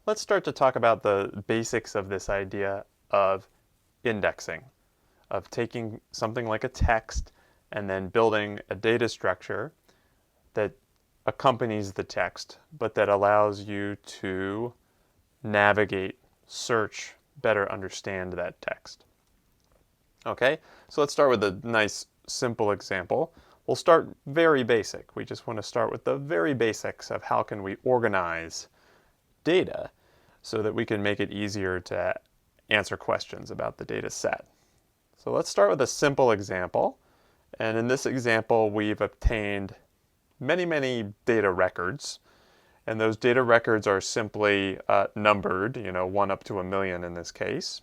let's start to talk about the basics of this idea of indexing, of taking something like a text and then building a data structure that accompanies the text, but that allows you to navigate, search, better understand that text. Okay, so let's start with a nice simple example. We'll start very basic. We just want to start with the very basics of how can we organize data so that we can make it easier to answer questions about the data set. So let's start with a simple example. And in this example, we've obtained many data records. And those data records are simply numbered, 1 up to 1,000,000 in this case.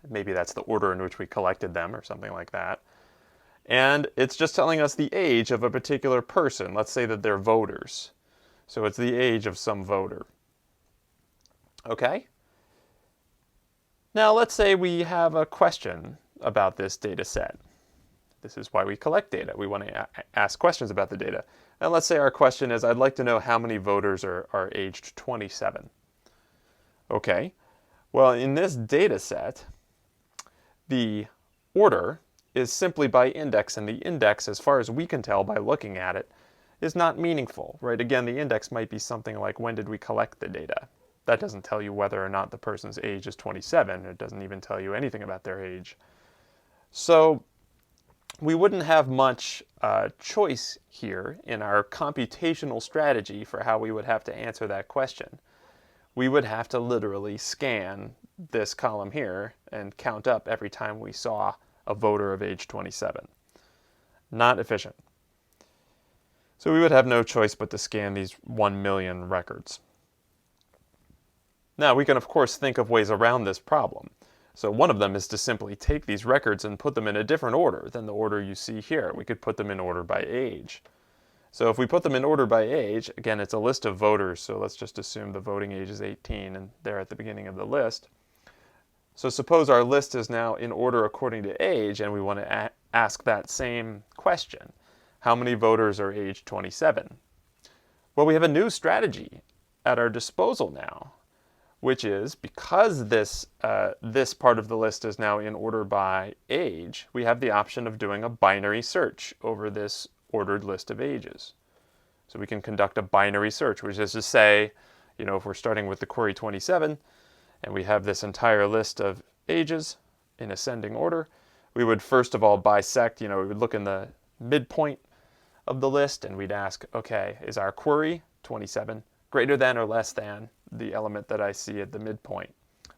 Maybe that's the order in which we collected them or something like that. And it's just telling us the age of a particular person. Let's say that they're voters. So it's the age of some voter. Okay? Now let's say we have a question about this data set. This is why we collect data. We want to ask questions about the data. And let's say our question is, I'd like to know how many voters are aged 27. Okay, well in this data set, the order is simply by index, and the index, as far as we can tell by looking at it, is not meaningful, right? Again, the index might be something like, when did we collect the data? That doesn't tell you whether or not the person's age is 27. It doesn't even tell you anything about their age. So we wouldn't have much choice here in our computational strategy for how we would have to answer that question. We would have to literally scan this column here and count up every time we saw a voter of age 27. Not efficient. So we would have no choice but to scan these 1,000,000 records. Now we can of course think of ways around this problem. So one of them is to simply take these records and put them in a different order than the order you see here. We could put them in order by age. So if we put them in order by age, again, it's a list of voters, so let's just assume the voting age is 18 and they're at the beginning of the list. So suppose our list is now in order according to age, and we want to ask that same question. How many voters are aged 27? Well, we have a new strategy at our disposal now, which is, because this part of the list is now in order by age, we have the option of doing a binary search over this ordered list of ages. So we can conduct a binary search, which is to say, if we're starting with the query 27, and we have this entire list of ages in ascending order, we would first of all bisect, we would look in the midpoint of the list, and we'd ask, okay, is our query 27 greater than or less than the element that I see at the midpoint,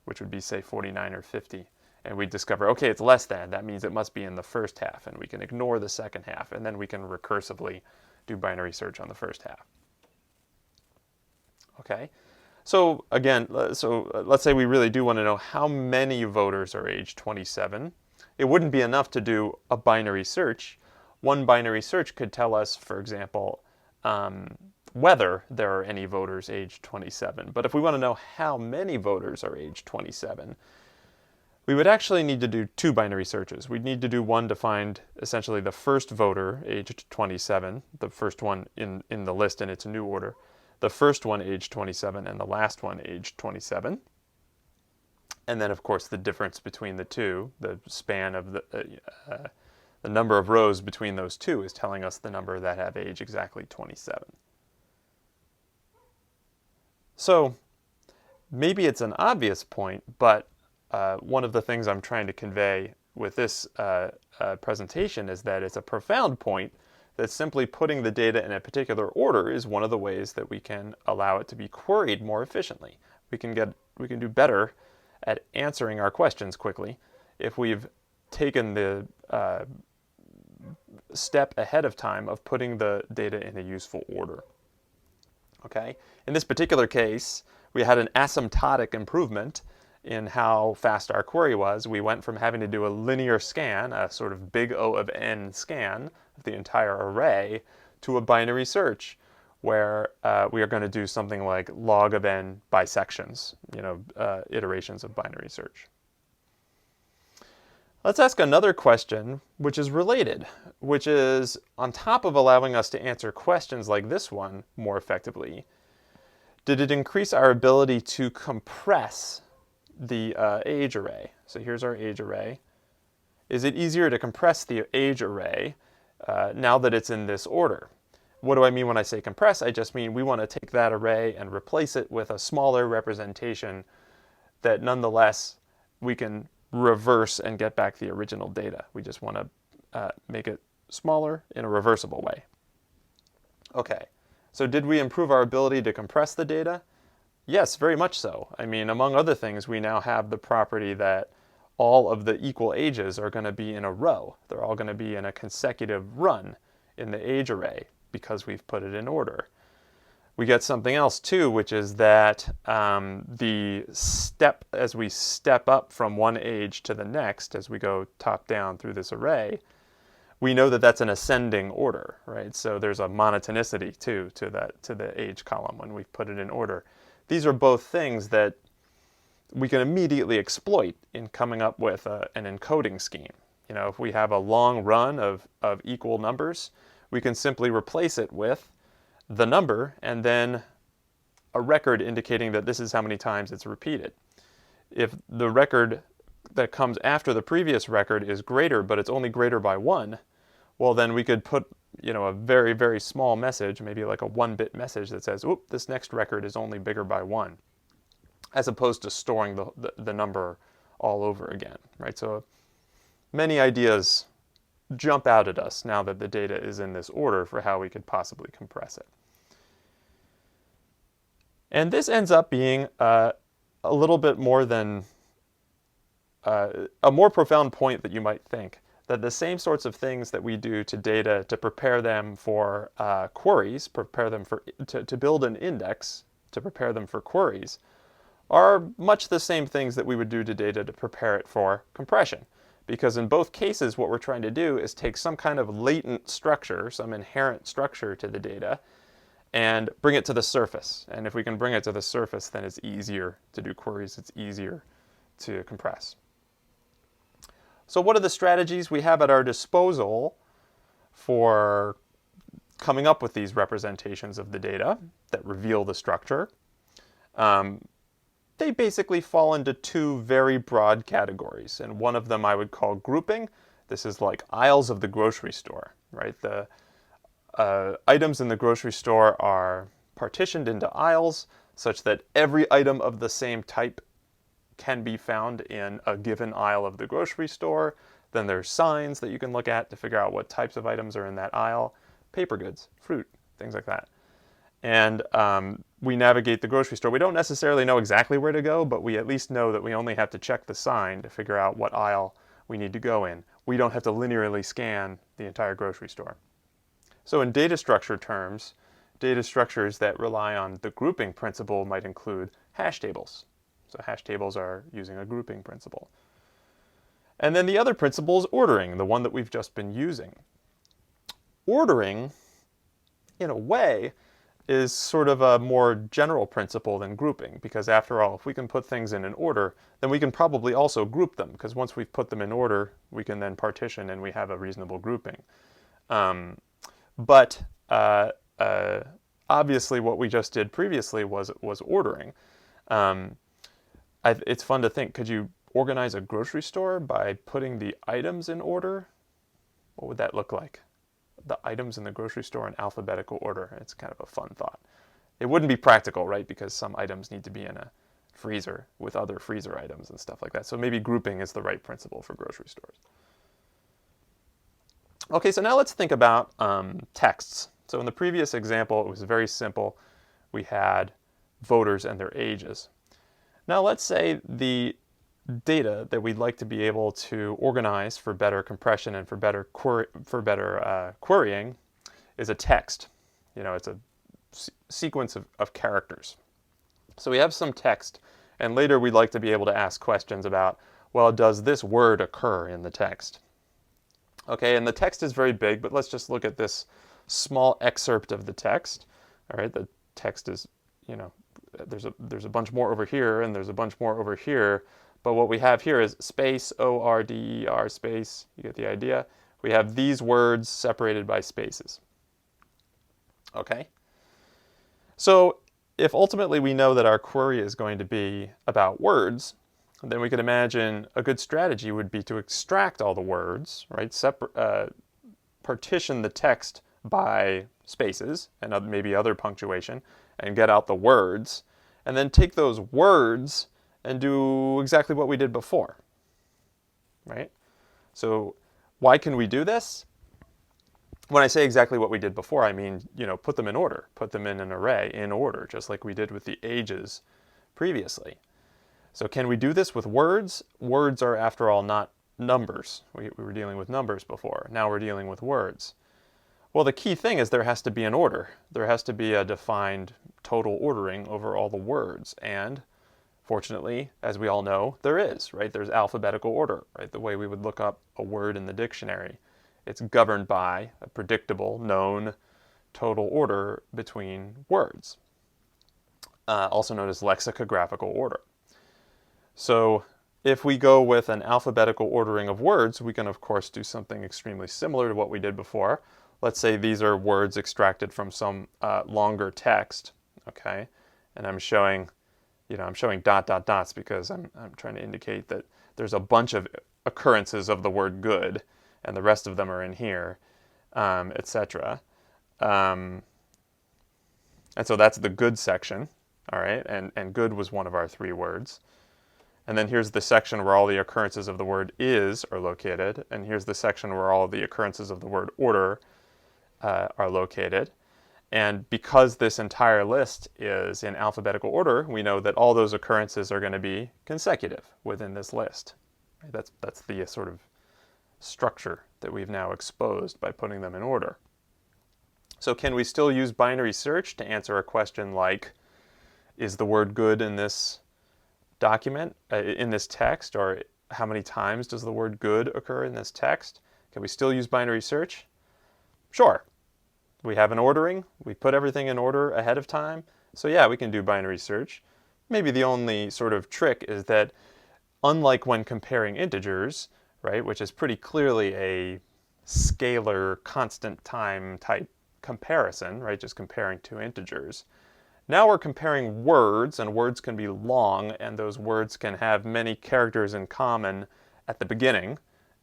which would be, say, 49 or 50. And we discover, okay, it's less than. That means it must be in the first half, and we can ignore the second half, and then we can recursively do binary search on the first half. Okay, so again, let's say we really do want to know how many voters are age 27. It wouldn't be enough to do a binary search. One binary search could tell us, for example, whether there are any voters aged 27. But if we want to know how many voters are aged 27, we would actually need to do two binary searches. We'd need to do one to find essentially the first voter aged 27, the first one in the list in its new order, the first one aged 27, and the last one aged 27. And then, of course, the difference between the two, the span of the number of rows between those two is telling us the number that have age exactly 27. So maybe it's an obvious point, but one of the things I'm trying to convey with this presentation is that it's a profound point that simply putting the data in a particular order is one of the ways that we can allow it to be queried more efficiently. We can do better at answering our questions quickly if we've taken the step ahead of time of putting the data in a useful order. Okay? In this particular case, we had an asymptotic improvement in how fast our query was. We went from having to do a linear scan, a sort of big O of n scan of the entire array, to a binary search where we are going to do something like log of n bisections, iterations of binary search. Let's ask another question which is related, which is, on top of allowing us to answer questions like this one more effectively, Did it increase our ability to compress the age array? So here's our age array. Is it easier to compress the age array now that it's in this order? What do I mean when I say compress? I just mean we want to take that array and replace it with a smaller representation that nonetheless we can reverse and get back the original data. We just want to make it smaller in a reversible way. Okay, so did we improve our ability to compress the data? Yes, very much so. I mean, among other things, we now have the property that all of the equal ages are going to be in a row. They're all going to be in a consecutive run in the age array because we've put it in order. We get something else too, which is that as we step up from one age to the next, as we go top down through this array, we know that that's an ascending order, right? So there's a monotonicity too to the age column when we've put it in order. These are both things that we can immediately exploit in coming up with an encoding scheme. You know, if we have a long run of equal numbers, we can simply replace it with the number and then a record indicating that this is how many times it's repeated. If the record that comes after the previous record is greater, but it's only greater by 1, well, then we could put, you know, a very, very small message, maybe like a 1-bit message that says, "Oop, this next record is only bigger by 1," as opposed to storing the number all over again, right? So many ideas jump out at us now that the data is in this order for how we could possibly compress it. And this ends up being a little bit more than a more profound point that you might think, that the same sorts of things that we do to data to prepare them for queries, prepare them to build an index, to prepare them for queries, are much the same things that we would do to data to prepare it for compression. Because in both cases, what we're trying to do is take some kind of latent structure, some inherent structure to the data, and bring it to the surface. And if we can bring it to the surface, then it's easier to do queries, it's easier to compress. So what are the strategies we have at our disposal for coming up with these representations of the data that reveal the structure? They basically fall into two very broad categories, and one of them I would call grouping. This is like aisles of the grocery store, right? The items in the grocery store are partitioned into aisles such that every item of the same type can be found in a given aisle of the grocery store. Then there's signs that you can look at to figure out what types of items are in that aisle, paper goods, fruit, things like that. And we navigate the grocery store. We don't necessarily know exactly where to go, but we at least know that we only have to check the sign to figure out what aisle we need to go in. We don't have to linearly scan the entire grocery store. So in data structure terms, data structures that rely on the grouping principle might include hash tables. So hash tables are using a grouping principle. And then the other principle is ordering, the one that we've just been using. Ordering, in a way, is sort of a more general principle than grouping, because after all, if we can put things in an order, then we can probably also group them, because once we've put them in order, we can then partition and we have a reasonable grouping. But obviously what we just did previously was ordering. It's fun to think, could you organize a grocery store by putting the items in order? What would that look like? The items in the grocery store in alphabetical order. It's kind of a fun thought. It wouldn't be practical, right? Because some items need to be in a freezer with other freezer items and stuff like that. So maybe grouping is the right principle for grocery stores. Okay, so now let's think about texts. So in the previous example, it was very simple. We had voters and their ages. Now let's say the data that we'd like to be able to organize for better compression and for better querying is a text. You know, it's a sequence of characters. So we have some text, and later we'd like to be able to ask questions about, well, does this word occur in the text? Okay, and the text is very big, but let's just look at this small excerpt of the text. All right, the text is, you know, there's a bunch more over here, and there's a bunch more over here. But what we have here is space, O-R-D-E-R, space. You get the idea? We have these words separated by spaces. Okay? So if ultimately we know that our query is going to be about words, then we could imagine a good strategy would be to extract all the words, right? Partition the text by spaces and maybe other punctuation and get out the words, and then take those words and do exactly what we did before, right? So why can we do this? When I say exactly what we did before, I mean, put them in order, put them in an array in order, just like we did with the ages previously. So can we do this with words? Words are, after all, not numbers. We were dealing with numbers before. Now we're dealing with words. Well, the key thing is there has to be an order. There has to be a defined total ordering over all the words. And fortunately, as we all know, there is, right? There's alphabetical order, right? The way we would look up a word in the dictionary. It's governed by a predictable, known total order between words, also known as lexicographical order. So if we go with an alphabetical ordering of words, we can, of course, do something extremely similar to what we did before. Let's say these are words extracted from some longer text, okay? And I'm showing, dots because I'm trying to indicate that there's a bunch of occurrences of the word good, and the rest of them are in here, etc. And so that's the good section, all right? And good was one of our 3 words. And then here's the section where all the occurrences of the word is are located. And here's the section where all the occurrences of the word order are located. And because this entire list is in alphabetical order, we know that all those occurrences are going to be consecutive within this list. Right? That's the sort of structure that we've now exposed by putting them in order. So can we still use binary search to answer a question like, is the word good in this document, in this text, or how many times does the word good occur in this text? Can we still use binary search? Sure. We have an ordering. We put everything in order ahead of time. So yeah, we can do binary search. Maybe the only sort of trick is that unlike when comparing integers, right, which is pretty clearly a scalar constant time type comparison, right, just comparing 2 integers, now we're comparing words, and words can be long, and those words can have many characters in common at the beginning,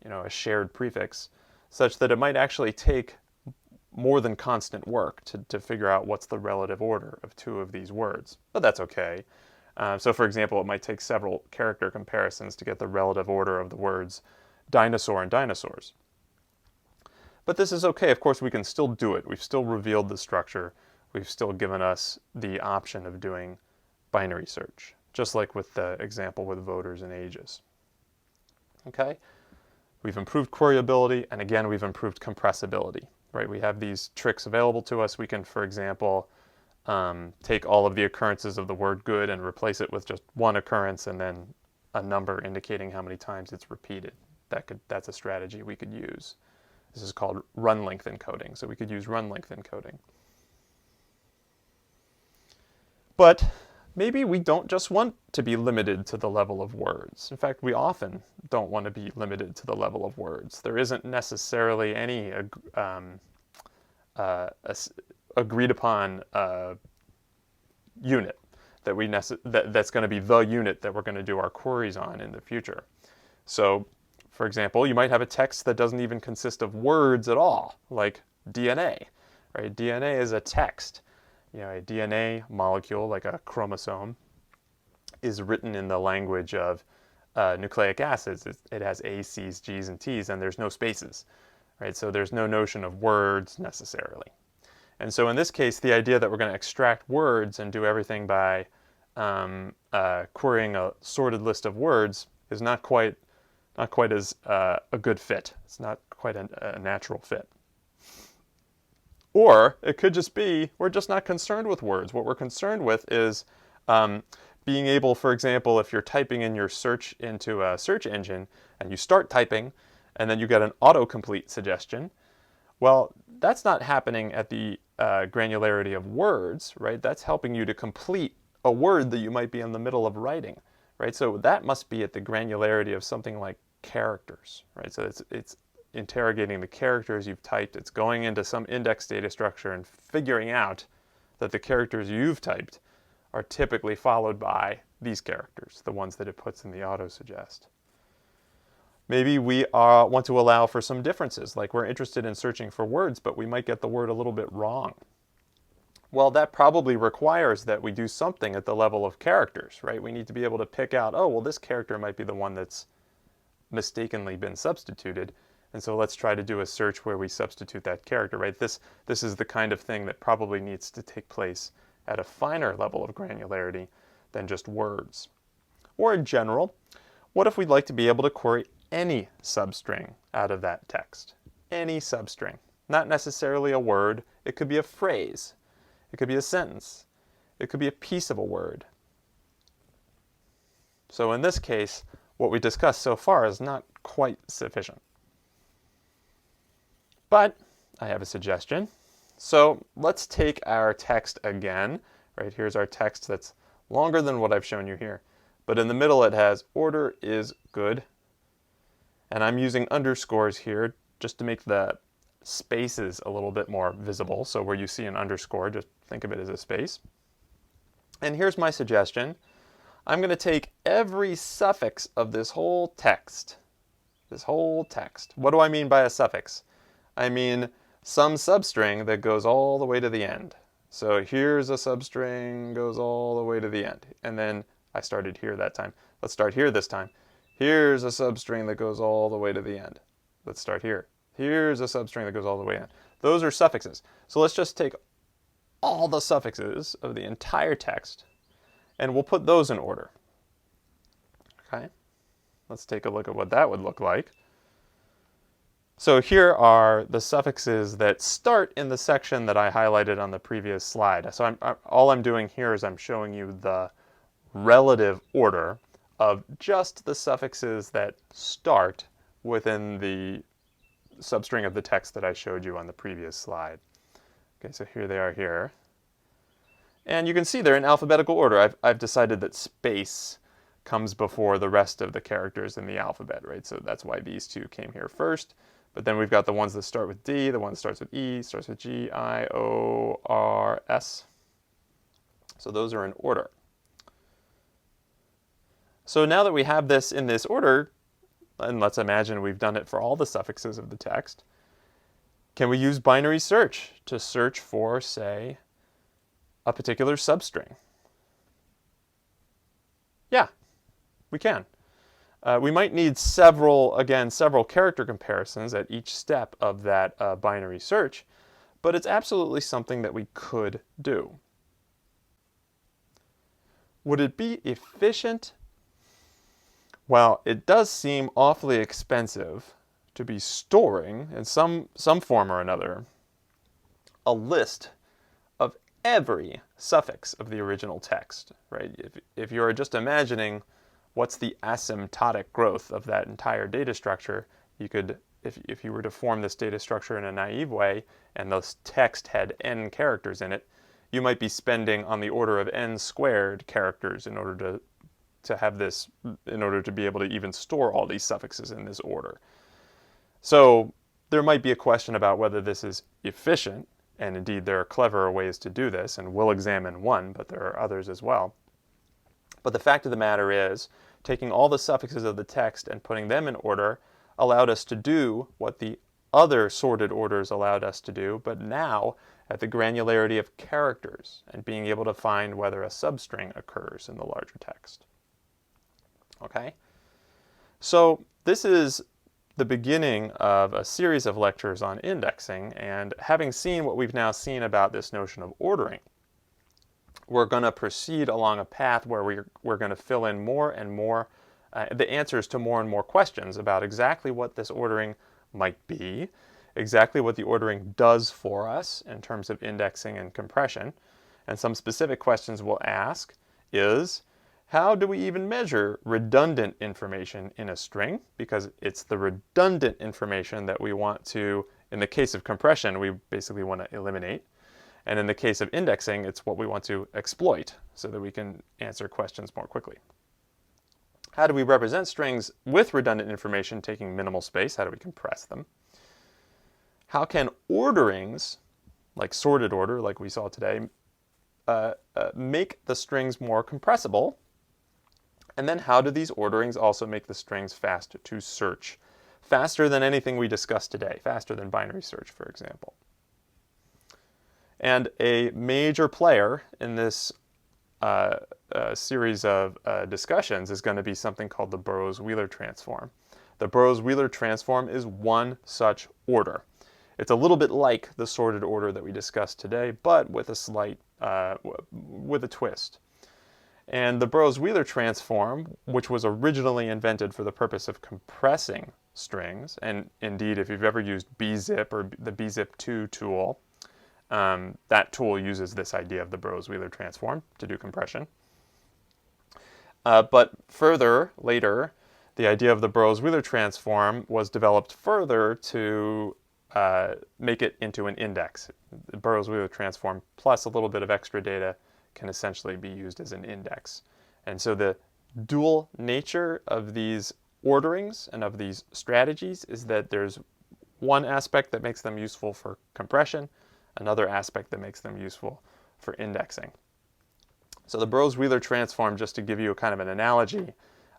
a shared prefix, such that it might actually take more than constant work to figure out what's the relative order of 2 of these words. But that's okay. So for example, it might take several character comparisons to get the relative order of the words dinosaur and dinosaurs. But this is okay. Of course, we can still do it. We've still revealed the structure. We've still given us the option of doing binary search, just like with the example with voters and ages. Okay? We've improved queryability, and again, we've improved compressibility, right? We have these tricks available to us. We can, for example, take all of the occurrences of the word good and replace it with just one occurrence and then a number indicating how many times it's repeated. That's a strategy we could use. This is called run length encoding, so we could use run length encoding. But maybe we don't just want to be limited to the level of words. In fact, we often don't want to be limited to the level of words. There isn't necessarily any agreed upon unit that's going to be the unit that we're going to do our queries on in the future. So, for example, you might have a text that doesn't even consist of words at all, like DNA. Right? DNA is a text. A DNA molecule, like a chromosome, is written in the language of nucleic acids. It has A, C's, G's, and T's, and there's no spaces, right? So there's no notion of words necessarily. And so in this case, the idea that we're going to extract words and do everything by querying a sorted list of words is not quite as a good fit. It's not quite a natural fit. Or it could just be we're just not concerned with words. What we're concerned with is being able, for example, if you're typing in your search into a search engine and you start typing and then you get an autocomplete suggestion, well, that's not happening at the granularity of words, right? That's helping you to complete a word that you might be in the middle of writing, right? So that must be at the granularity of something like characters, right? So it's interrogating the characters you've typed. It's going into some index data structure and figuring out that the characters you've typed are typically followed by these characters, the ones that it puts in the autosuggest. Maybe we want to allow for some differences, like we're interested in searching for words, but we might get the word a little bit wrong. Well, that probably requires that we do something at the level of characters, right? We need to be able to pick out, oh, well, this character might be the one that's mistakenly been substituted, and so let's try to do a search where we substitute that character, right? This is the kind of thing that probably needs to take place at a finer level of granularity than just words. Or in general, what if we'd like to be able to query any substring out of that text? Any substring. Not necessarily a word. It could be a phrase. It could be a sentence. It could be a piece of a word. So in this case, what we discussed so far is not quite sufficient. But I have a suggestion. So let's take our text again. Right, here's our text that's longer than what I've shown you here. But in the middle it has order is good. And I'm using underscores here just to make the spaces a little bit more visible. So where you see an underscore, just think of it as a space. And here's my suggestion. I'm going to take every suffix of this whole text. What do I mean by a suffix? I mean some substring that goes all the way to the end. So here's a substring, goes all the way to the end. And then I started here that time. Let's start here this time. Here's a substring that goes all the way to the end. Let's start here. Here's a substring that goes all the way in. Those are suffixes. So let's just take all the suffixes of the entire text and we'll put those in order. Okay? Let's take a look at what that would look like. So here are the suffixes that start in the section that I highlighted on the previous slide. So all I'm doing here is I'm showing you the relative order of just the suffixes that start within the substring of the text that I showed you on the previous slide. Okay, so here they are here. And you can see they're in alphabetical order. I've decided that space comes before the rest of the characters in the alphabet, right? So that's why these two came here first. But then we've got the ones that start with D, the one that starts with E, starts with G, I, O, R, S. So those are in order. So now that we have this in this order, and let's imagine we've done it for all the suffixes of the text, can we use binary search to search for, say, a particular substring? Yeah, we can. We might need several character comparisons at each step of that binary search, but it's absolutely something that we could do. Would it be efficient? Well, it does seem awfully expensive to be storing, in some form or another, a list of every suffix of the original text, right? If you're just imagining what's the asymptotic growth of that entire data structure, you could, if you were to form this data structure in a naive way, and this text had n characters in it, you might be spending on the order of n squared characters in order to have this, in order to be able to even store all these suffixes in this order. So there might be a question about whether this is efficient, and indeed there are cleverer ways to do this, and we'll examine one, but there are others as well. But the fact of the matter is, taking all the suffixes of the text and putting them in order allowed us to do what the other sorted orders allowed us to do, but now at the granularity of characters and being able to find whether a substring occurs in the larger text. Okay? So this is the beginning of a series of lectures on indexing, and having seen what we've now seen about this notion of ordering, we're going to proceed along a path where we're going to fill in more and more the answers to more and more questions about exactly what this ordering might be, exactly what the ordering does for us in terms of indexing and compression. And some specific questions we'll ask is, how do we even measure redundant information in a string? Because it's the redundant information that we want to, in the case of compression, we basically want to eliminate. And in the case of indexing, it's what we want to exploit so that we can answer questions more quickly. How do we represent strings with redundant information taking minimal space? How do we compress them? How can orderings, like sorted order, like we saw today, make the strings more compressible? And then how do these orderings also make the strings fast to search? Faster than anything we discussed today, faster than binary search, for example. And a major player in this series of discussions is going to be something called the Burrows-Wheeler transform. The Burrows-Wheeler transform is one such order. It's a little bit like the sorted order that we discussed today, but with a slight, with a twist. And the Burrows-Wheeler transform, which was originally invented for the purpose of compressing strings, and indeed if you've ever used bzip or the bzip2 tool, that tool uses this idea of the Burrows-Wheeler transform to do compression. But further, later, the idea of the Burrows-Wheeler transform was developed further to make it into an index. The Burrows-Wheeler transform plus a little bit of extra data can essentially be used as an index. And so the dual nature of these orderings and of these strategies is that there's one aspect that makes them useful for compression, another aspect that makes them useful for indexing. So the Burrows-Wheeler transform, just to give you a kind of an analogy,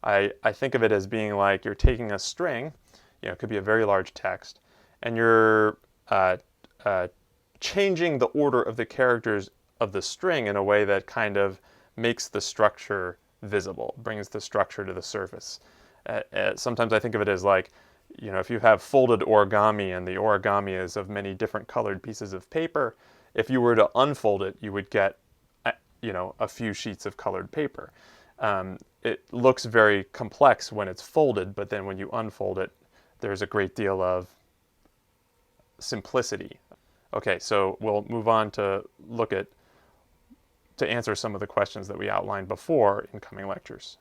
I think of it as being like you're taking a string, it could be a very large text, and you're changing the order of the characters of the string in a way that kind of makes the structure visible, brings the structure to the surface. Sometimes I think of it as like, if you have folded origami and the origami is of many different colored pieces of paper, if you were to unfold it, you would get, a few sheets of colored paper. It looks very complex when it's folded, but then when you unfold it, there's a great deal of simplicity. Okay, so we'll move on to answer some of the questions that we outlined before in coming lectures.